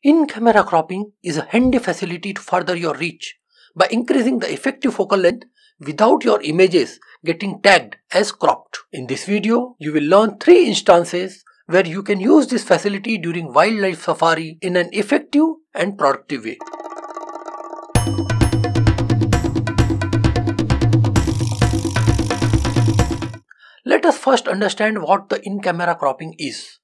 In-camera cropping is a handy facility to further your reach by increasing the effective focal length without your images getting tagged as cropped. In this video, you will learn 3 instances where you can use this facility during wildlife safari in an effective and productive way. Let us first understand what the in-camera cropping is,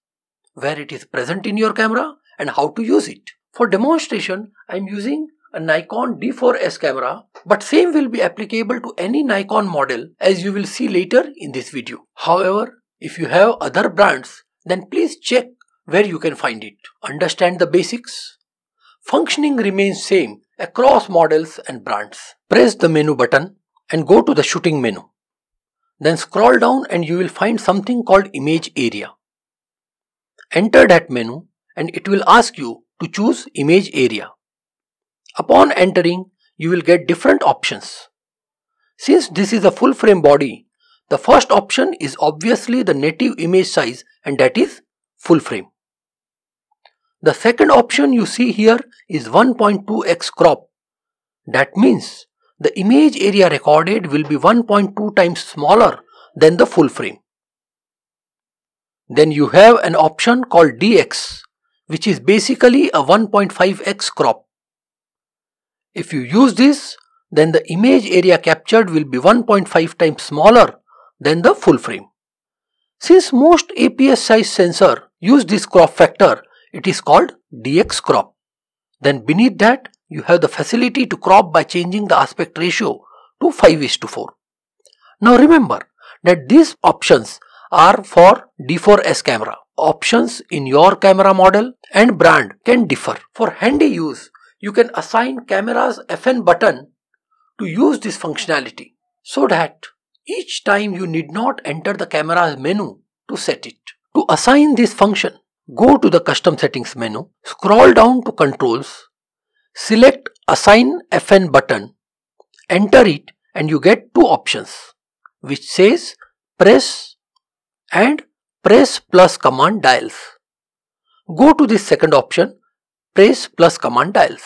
where it is present in your camera and how to use it. For demonstration, I am using a Nikon D4S camera, but same will be applicable to any Nikon model as you will see later in this video. However, if you have other brands, then please check where you can find it. Understand the basics. Functioning remains same across models and brands. Press the menu button and go to the shooting menu. Then scroll down and you will find something called image area. Enter that menu and it will ask you to choose image area. Upon entering, you will get different options. Since this is a full frame body, the first option is obviously the native image size, and that is full frame. The second option you see here is 1.2x crop. That means the image area recorded will be 1.2 times smaller than the full frame. Then you have an option called DX, which is basically a 1.5x crop. If you use this, then the image area captured will be 1.5 times smaller than the full frame. Since most APS size sensor use this crop factor, it is called DX crop. Then beneath that, you have the facility to crop by changing the aspect ratio to 5:4. Now remember that these options are for D4S camera. Options in your camera model and brand can differ. For handy use, you can assign camera's FN button to use this functionality, so that each time you need not enter the camera's menu to set it. To assign this function, go to the custom settings menu, scroll down to controls, select assign FN button, enter it, and you get 2 options which says press and press plus command dials. Go to this second option, press plus command dials.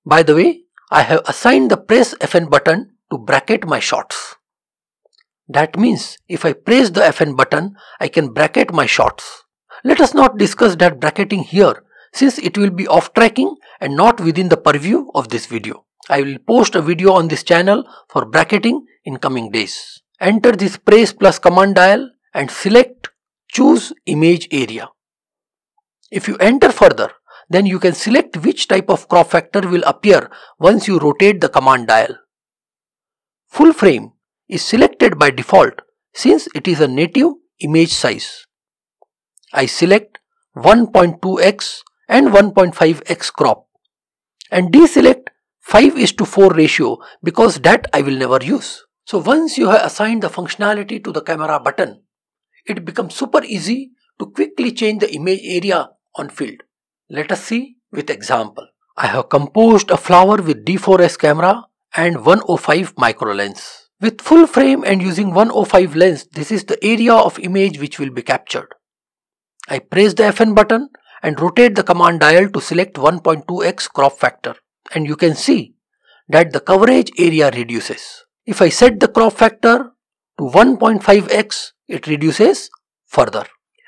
By the way, I have assigned the press FN button to bracket my shots. That means if I press the FN button, I can bracket my shots. Let us not discuss that bracketing here, since it will be off tracking and not within the purview of this video. I will post a video on this channel for bracketing in coming days. Enter this press plus command dial and select choose image area. If you enter further, then you can select which type of crop factor will appear once you rotate the command dial. Full frame is selected by default since it is a native image size. I select 1.2x and 1.5x crop and deselect 5:4 ratio because that I will never use. So once you have assigned the functionality to the camera button, it becomes super easy to quickly change the image area on field. Let us see with example. I have composed a flower with D4S camera and 105 micro lens. With full frame and using 105 lens, this is the area of image which will be captured. I press the FN button and rotate the command dial to select 1.2x crop factor, and you can see that the coverage area reduces. If I set the crop factor to 1.5x, it reduces further.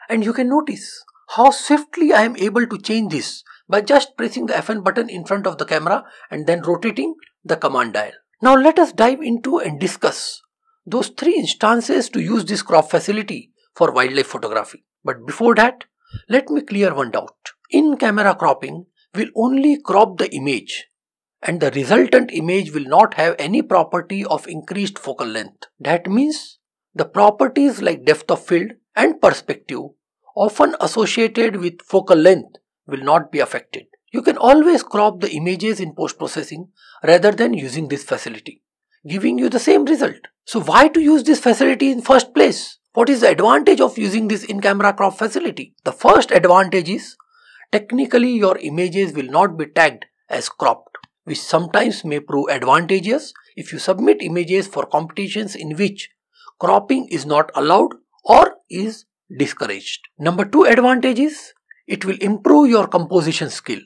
And you can notice how swiftly I am able to change this by just pressing the FN button in front of the camera and then rotating the command dial. Now let us dive into and discuss those 3 instances to use this crop facility for wildlife photography. But before that, let me clear one doubt. In-camera cropping will only crop the image, and the resultant image will not have any property of increased focal length. That means the properties like depth of field and perspective, often associated with focal length, will not be affected. You can always crop the images in post-processing rather than using this facility, giving you the same result. So why to use this facility in first place? What is the advantage of using this in-camera crop facility? The first advantage is technically your images will not be tagged as cropped, which sometimes may prove advantageous if you submit images for competitions in which cropping is not allowed or is discouraged. Number 2 advantage is it will improve your composition skill.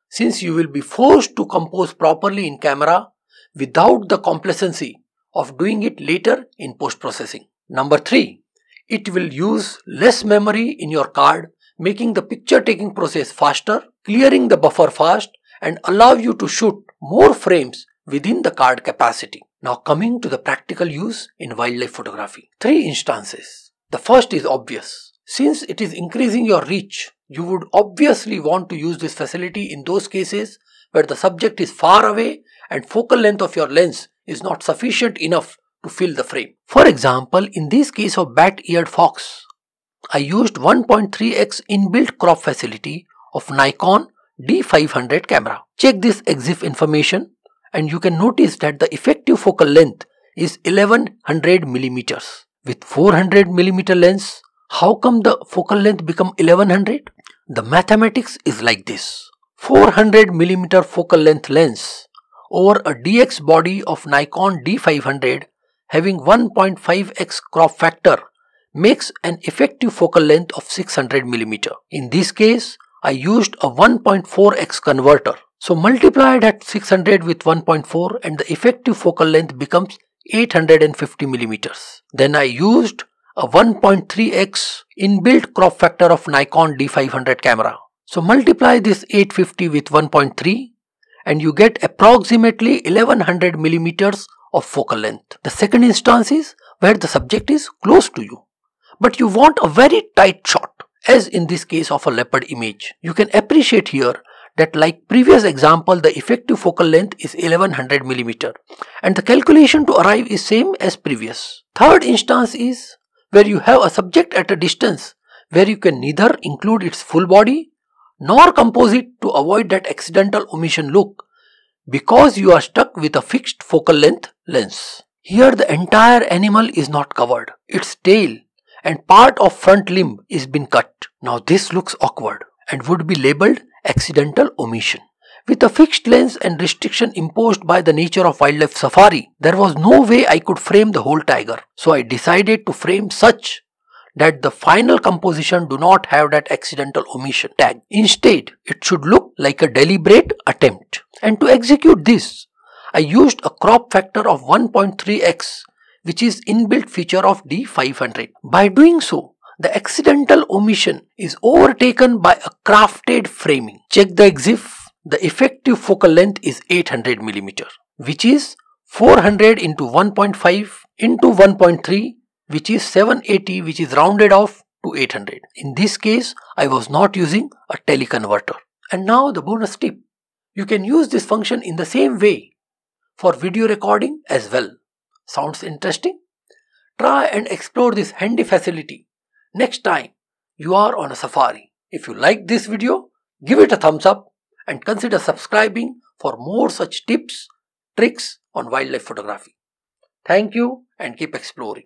since you will be forced to compose properly in camera without the complacency of doing it later in post-processing. Number 3. It will use less memory in your card, making the picture taking process faster, clearing the buffer fast, and allow you to shoot more frames within the card capacity. Now coming to the practical use in wildlife photography. 3 instances. The first is obvious. Since it is increasing your reach, you would obviously want to use this facility in those cases where the subject is far away and focal length of your lens is not sufficient enough to fill the frame. For example, in this case of bat-eared fox, I used 1.3x inbuilt crop facility of Nikon D500 camera. Check this EXIF information and you can notice that the effective focal length is 1100 mm. With 400 mm lens, how come the focal length become 1100? The mathematics is like this. 400 mm focal length lens over a DX body of Nikon D500 having 1.5x crop factor makes an effective focal length of 600 mm. In this case, I used a 1.4x converter. So multiply that 600 with 1.4 and the effective focal length becomes 850 mm. Then I used a 1.3x inbuilt crop factor of Nikon D500 camera. So multiply this 850 with 1.3 and you get approximately 1100 mm of focal length. The second instance is where the subject is close to you, but you want a very tight shot, as in this case of a leopard image. You can appreciate here that like previous example, the effective focal length is 1100 mm and the calculation to arrive is same as previous. Third instance is where you have a subject at a distance where you can neither include its full body nor compose it to avoid that accidental omission look because you are stuck with a fixed focal length lens. Here the entire animal is not covered. Its tail and part of front limb is been cut. Now this looks awkward and would be labeled accidental omission. With a fixed lens and restriction imposed by the nature of wildlife safari, there was no way I could frame the whole tiger. So I decided to frame such that the final composition do not have that accidental omission tag. Instead, it should look like a deliberate attempt. And to execute this, I used a crop factor of 1.3x, which is inbuilt feature of D500. By doing so, the accidental omission is overtaken by a crafted framing. Check the EXIF. The effective focal length is 800 mm, which is 400 into 1.5 into 1.3, which is 780, which is rounded off to 800. In this case, I was not using a teleconverter. And now the bonus tip. You can use this function in the same way for video recording as well. Sounds interesting? Try and explore this handy facility next time you are on a safari. If you like this video, give it a thumbs up and consider subscribing for more such tips, tricks on wildlife photography. Thank you and keep exploring.